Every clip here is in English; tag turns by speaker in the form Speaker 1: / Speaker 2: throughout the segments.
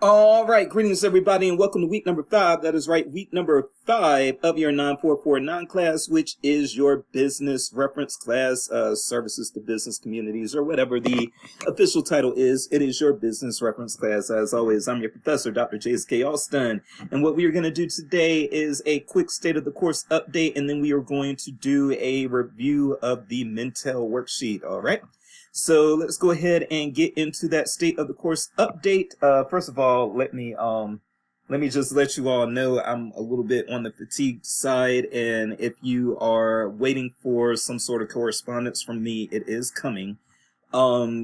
Speaker 1: All right, greetings everybody, and welcome to week number 5. That is right, week number 5 of your 9449 class, which is your business reference class, services to business communities, or whatever the official title is. It is your business reference class. As always, I'm your professor, Dr. J.S.K. Alston, and what we are going to do today is a quick state of the course update, and then we are going to do a review of the Mintel worksheet. All right. So let's go ahead and get into that state of the course update. First of all, let me just let you all know I'm a little bit on the fatigued side, and if you are waiting for some sort of correspondence from me, it is coming.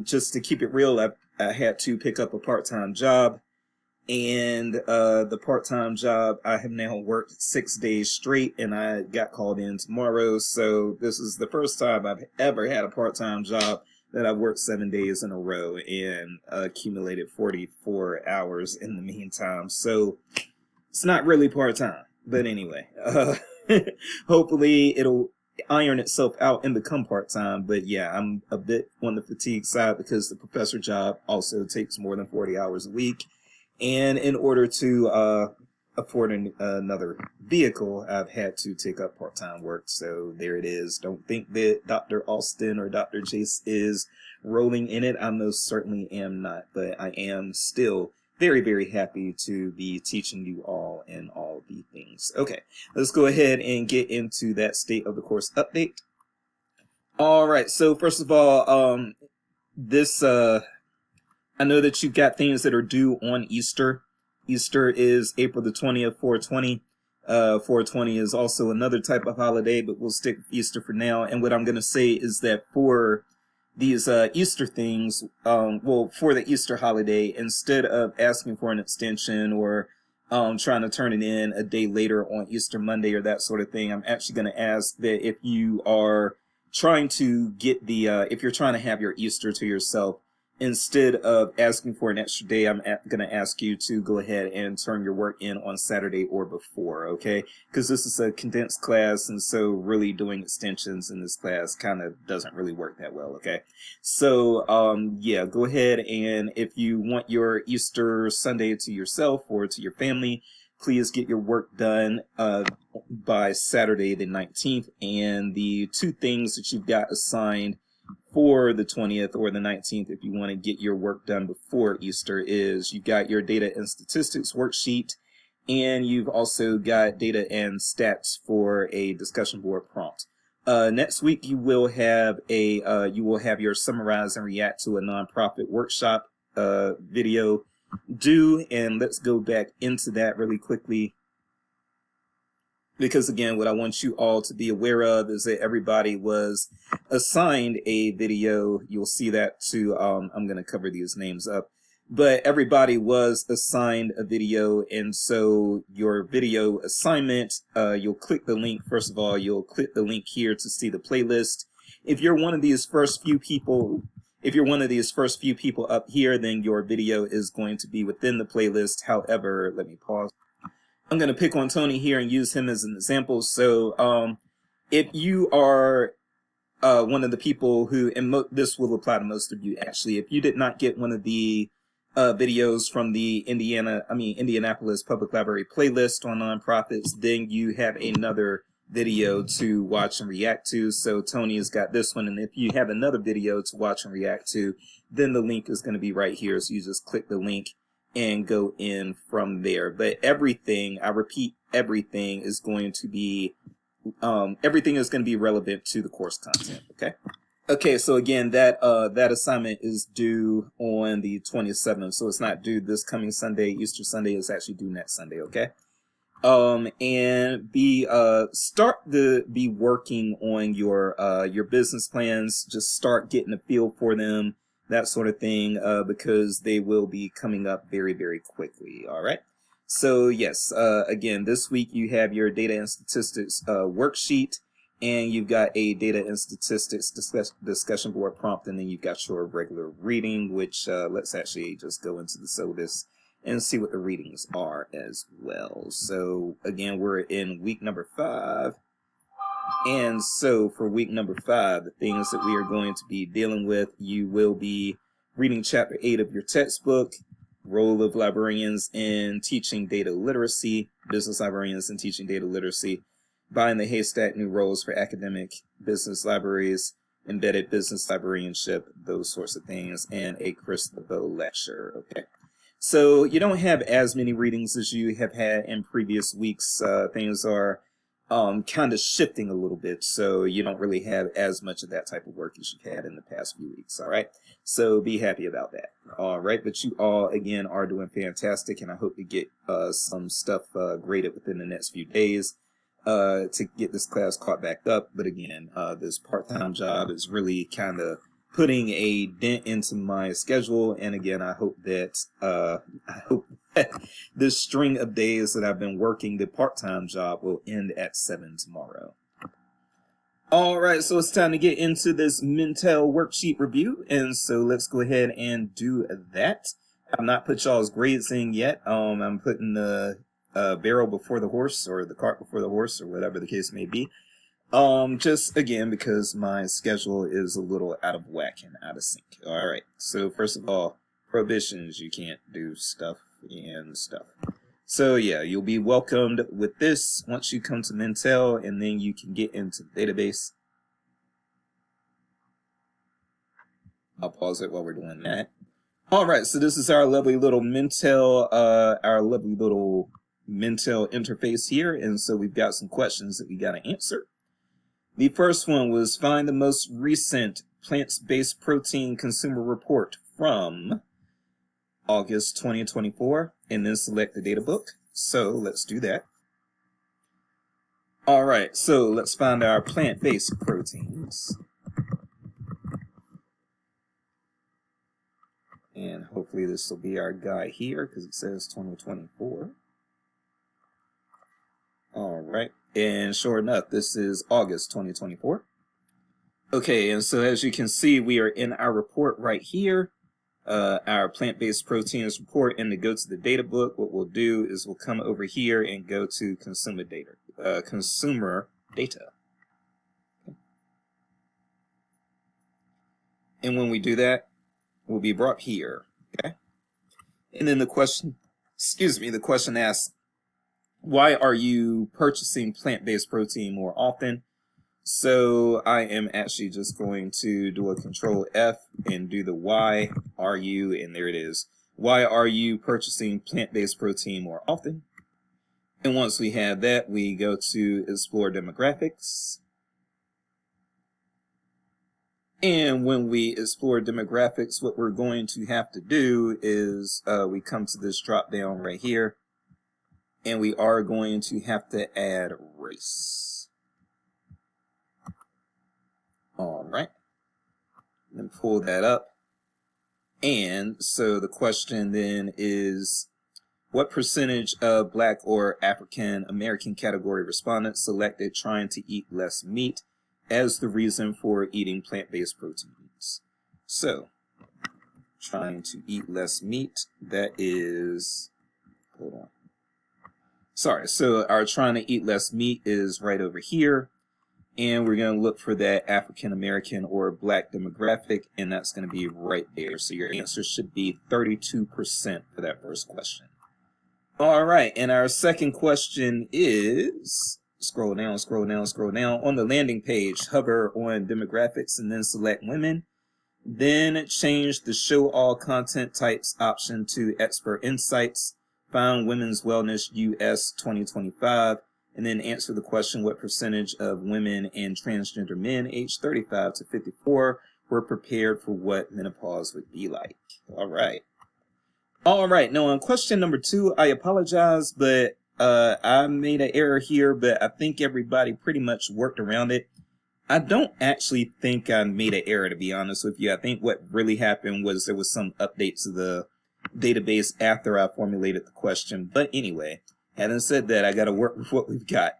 Speaker 1: Just to keep it real, I had to pick up a part-time job, and the part-time job I have now worked 6 days straight, and I got called in tomorrow. So this is the first time I've ever had a part-time job that I've worked 7 days in a row and accumulated 44 hours in the meantime. So it's not really part-time, but anyway, hopefully it'll iron itself out and become part-time. But yeah, I'm a bit on the fatigue side because the professor job also takes more than 40 hours a week. And in order to afford another vehicle, I've had to take up part-time work. So there it is. Don't think that Dr. Alston or Dr. Jace is rolling in it. I most certainly am not, but I am still very, very happy to be teaching you all and all the things. Okay, let's go ahead and get into that state of the course update. All right, so first of all, I know that you've got things that are due on Easter. Easter is April the 20th, 420. 420 is also another type of holiday, but we'll stick with Easter for now. And what I'm going to say is that for these Easter things, for the Easter holiday, instead of asking for an extension or trying to turn it in a day later on Easter Monday or that sort of thing, I'm actually going to ask that if you are trying to get if you're trying to have your Easter to yourself, instead of asking for an extra day, I'm going to ask you to go ahead and turn your work in on Saturday or before, okay? Because this is a condensed class, and so really doing extensions in this class kind of doesn't really work that well, okay? So, yeah, go ahead, and if you want your Easter Sunday to yourself or to your family, please get your work done by Saturday the 19th, and the two things that you've got assigned for the 20th or the 19th, if you want to get your work done before Easter, is you've got your data and statistics worksheet, and you've also got data and stats for a discussion board prompt. Next week you will have your summarize and react to a nonprofit workshop video due, and let's go back into that really quickly. Because again, what I want you all to be aware of is that everybody was assigned a video. You'll see that too. I'm going to cover these names up. But everybody was assigned a video, and so your video assignment, you'll click the link. First of all, you'll click the link here to see the playlist. If you're one of these first few people up here, then your video is going to be within the playlist. However, let me pause. I'm going to pick on Tony here and use him as an example. So if you are one of the people who, and this will apply to most of you actually, if you did not get one of the videos from the Indianapolis Public Library playlist on nonprofits, then you have another video to watch and react to. So Tony has got this one, and if you have another video to watch and react to, then the link is going to be right here. So you just click the link and go in from there. But everything, I repeat, everything is going to be relevant to the course content, okay? Okay, so again, that assignment is due on the 27th, so it's not due this coming Sunday. Easter Sunday is actually due next Sunday, okay? And start to be working on your business plans. Just start getting a feel for them, that sort of thing, because they will be coming up very, very quickly. All right. So yes, again, this week you have your data and statistics worksheet, and you've got a data and statistics discussion board prompt, and then you've got your regular reading, which let's actually just go into the syllabus and see what the readings are as well. So again, we're in week number 5. And so for week number 5, the things that we are going to be dealing with, you will be reading chapter 8 of your textbook, role of librarians in teaching data literacy, business librarians in teaching data literacy, Buying the Haystack, New Roles for Academic Business Libraries, Embedded Business Librarianship, those sorts of things, and a Chris LeBeau lecture. Okay. So you don't have as many readings as you have had in previous weeks. Things are kind of shifting a little bit, so you don't really have as much of that type of work as you've had in the past few weeks. All right. So be happy about that. All right. But you all, again, are doing fantastic, and I hope to get some stuff graded within the next few days to get this class caught back up. But again, this part-time job is really kind of putting a dent into my schedule. And again, I hope that this string of days that I've been working the part-time job will end at 7 tomorrow. All right, so it's time to get into this Mintel worksheet review, and so let's go ahead and do that. I've not put y'all's grades in yet. I'm putting the barrel before the horse, or the cart before the horse, or whatever the case may be. Just again because my schedule is a little out of whack and out of sync. All right, so first of all, prohibitions: you can't do stuff and stuff. So yeah, you'll be welcomed with this once you come to Mintel, and then you can get into the database. I'll pause it while we're doing that. All right, so this is our lovely little Mintel, interface here, and so we've got some questions that we got to answer. The first one was find the most recent plant-based protein consumer report from August 2024, and then select the data book. So let's do that. All right, so let's find our plant-based proteins. And hopefully this will be our guy here because it says 2024. All right, and sure enough, this is August 2024. Okay, and so as you can see, we are in our report right here. Our plant-based proteins report, and to go to the data book, what we'll do is we'll come over here and go to consumer data. And when we do that, we'll be brought here. Okay. And then the question asks, why are you purchasing plant-based protein more often? So I am actually just going to do a Control F and do the why are you, and there it is. Why are you purchasing plant-based protein more often? And once we have that, we go to Explore Demographics. And when we explore demographics, what we're going to have to do is we come to this drop down right here, and we are going to have to add race. All right, then pull that up. And so the question then is, what percentage of Black or African American category respondents selected trying to eat less meat as the reason for eating plant-based proteins? So, trying to eat less meat, that is, hold on. Sorry, so our trying to eat less meat is right over here. And we're going to look for that African American or Black demographic, and that's going to be right there. So your answer should be 32% for that first question. All right, and our second question is, scroll down. On the landing page, hover on demographics and then select women. Then change the show all content types option to expert insights. Find Women's Wellness US 2025. And then answer the question, what percentage of women and transgender men aged 35 to 54 were prepared for what menopause would be like? All right. All right. Now, on question number 2, I apologize, but I made an error here, but I think everybody pretty much worked around it. I don't actually think I made an error, to be honest with you. I think what really happened was there was some update to the database after I formulated the question. But anyway, having said that, I got to work with what we've got.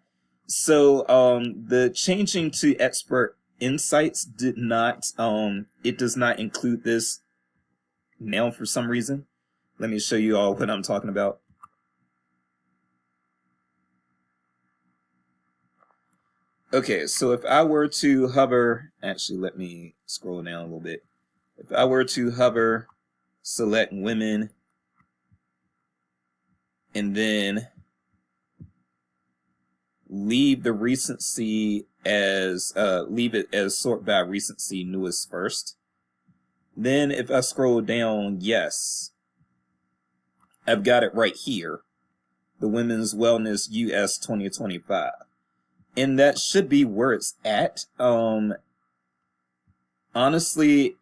Speaker 1: So the changing to expert insights did not, it does not include this now for some reason. Let me show you all what I'm talking about. Okay, so if I were to hover, actually let me scroll down a little bit. If I were to hover, select women, and then leave the recency as leave it as sort by recency newest first. Then if I scroll down, yes, I've got it right here, the Women's Wellness US 2025, and that should be where it's at. Honestly,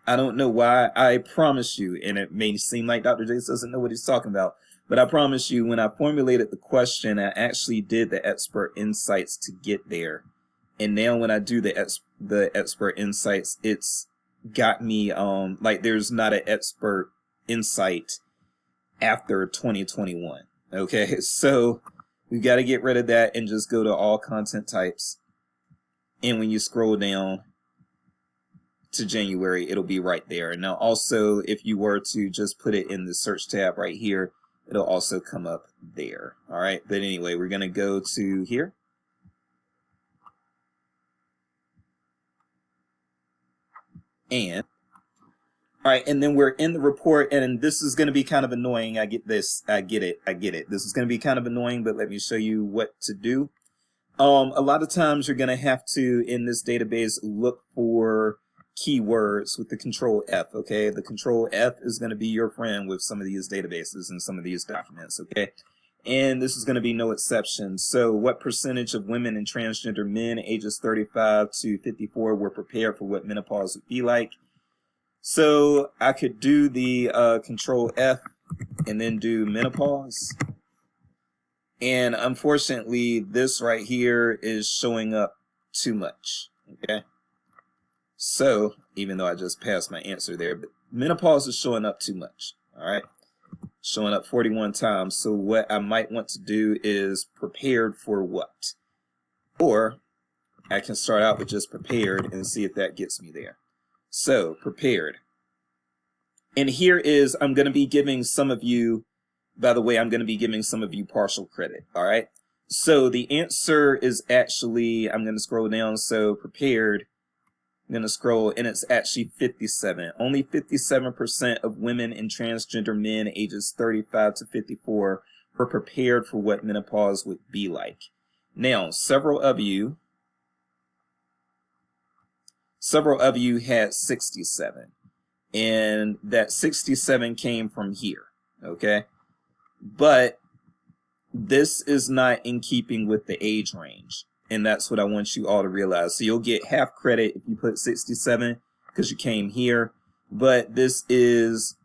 Speaker 1: I don't know why. I promise you, and it may seem like Dr. J doesn't know what he's talking about, but I promise you, when I formulated the question, I actually did the expert insights to get there. And now when I do the expert insights, it's got me, like there's not an expert insight after 2021. Okay, so we've got to get rid of that and just go to all content types. And when you scroll down to January, it'll be right there. Now also, if you were to just put it in the search tab right here, it'll also come up there. All right, but anyway, we're going to go to here. And all right, and then we're in the report, and this is going to be kind of annoying. I get this. I get it. This is going to be kind of annoying, but let me show you what to do. A lot of times you're going to have to, in this database, look for keywords with the Control F, okay? The Control F is going to be your friend with some of these databases and some of these documents, okay? And this is going to be no exception. So what percentage of women and transgender men ages 35 to 54 were prepared for what menopause would be like? So I could do the Control F and then do menopause. And unfortunately, this right here is showing up too much, okay? So, even though I just passed my answer there, but menopause is showing up too much, all right? Showing up 41 times. So what I might want to do is prepared for what? Or I can start out with just prepared and see if that gets me there. So, prepared. And here is, I'm going to be giving some of you, by the way, I'm going to be giving some of you partial credit, all right? So the answer is actually, I'm going to scroll down, so prepared. I'm going to scroll, and it's actually 57. Only 57% of women and transgender men ages 35 to 54 were prepared for what menopause would be like. Now, several of you had 67, and that 67 came from here, okay? But this is not in keeping with the age range. And that's what I want you all to realize. So you'll get half credit if you put 67 because you came here. But this is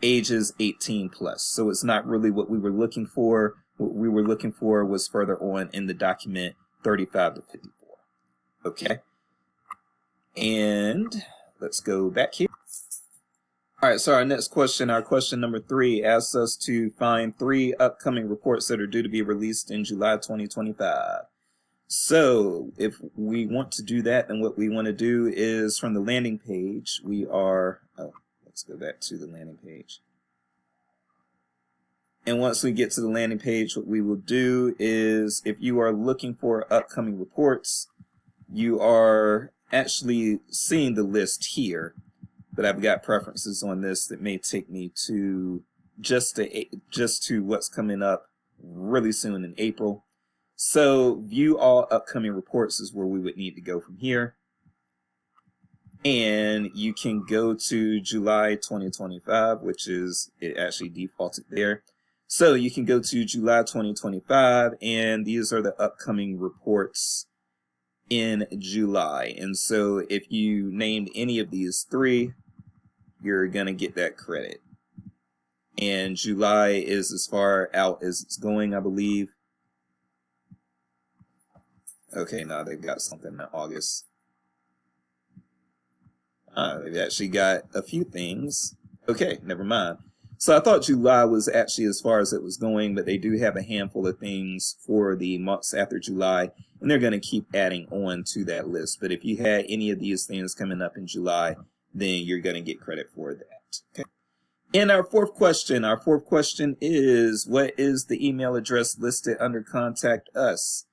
Speaker 1: ages 18 plus. So it's not really what we were looking for. What we were looking for was further on in the document 35 to 54. Okay. And let's go back here. All right, so our next question, our question number 3, asks us to find 3 upcoming reports that are due to be released in July 2025. So if we want to do that, then what we want to do is from the landing page, let's go back to the landing page. And once we get to the landing page, what we will do is, if you are looking for upcoming reports, you are actually seeing the list here. But I've got preferences on this that may take me to just to what's coming up really soon in April. So view all upcoming reports is where we would need to go from here. And you can go to July 2025, which is, it actually defaulted there. So you can go to July 2025, and these are the upcoming reports in July. And so if you named any of these 3, you're going to get that credit. And July is as far out as it's going, I believe. Okay, now they've got something in August. They've actually got a few things. Okay, never mind. So I thought July was actually as far as it was going, but they do have a handful of things for the months after July, and they're going to keep adding on to that list. But if you had any of these things coming up in July, then you're going to get credit for that. Okay. And our fourth question is, what is the email address listed under Contact Us?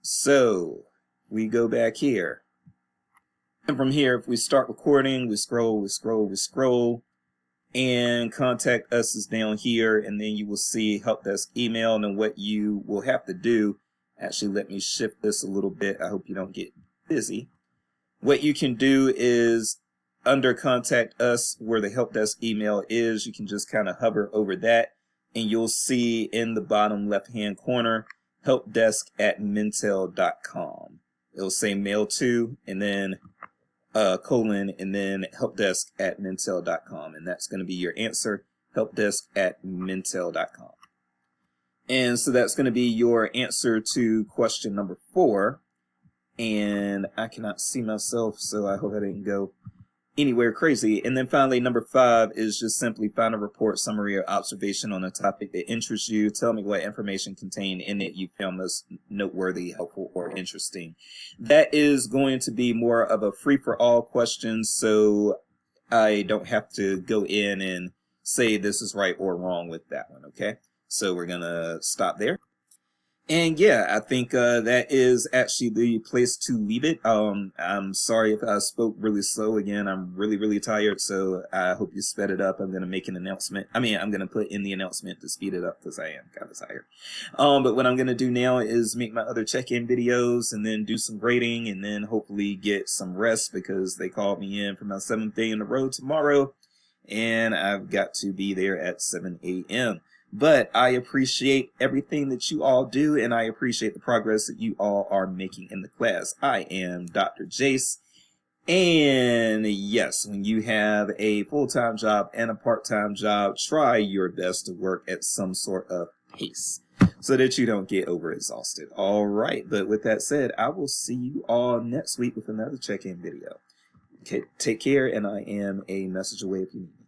Speaker 1: So we go back here. And from here, if we start recording, we scroll. And contact us is down here, and then you will see help desk email. And then what you will have to do, actually let me shift this a little bit, I hope you don't get busy. What you can do is under contact us, where the help desk email is, you can just kind of hover over that, and you'll see in the bottom left hand corner helpdesk@mintel.com. It'll say mail to, and then colon, and then helpdesk@mintel.com, and that's going to be your answer, helpdesk@mintel.com. And so that's going to be your answer to question number 4. And I cannot see myself, so I hope I didn't go anywhere crazy. And then finally, number 5 is just simply find a report, summary, or observation on a topic that interests you. Tell me what information contained in it you found most noteworthy, helpful, or interesting. That is going to be more of a free-for-all question, so I don't have to go in and say this is right or wrong with that one, okay? So we're going to stop there. And yeah, I think that is actually the place to leave it. I'm sorry if I spoke really slow again. I'm really tired, so I hope you sped it up. I'm going to make an announcement. I'm going to put in the announcement to speed it up because I am kind of tired. But what I'm going to do now is make my other check-in videos and then do some grading and then hopefully get some rest because they called me in for my 7th day in the road tomorrow, and I've got to be there at 7 a.m. But I appreciate everything that you all do, and I appreciate the progress that you all are making in the class. I am Dr. Jace, and yes, when you have a full-time job and a part-time job, try your best to work at some sort of pace so that you don't get overexhausted. All right, but with that said, I will see you all next week with another check-in video. Okay, take care, and I am a message away if you need.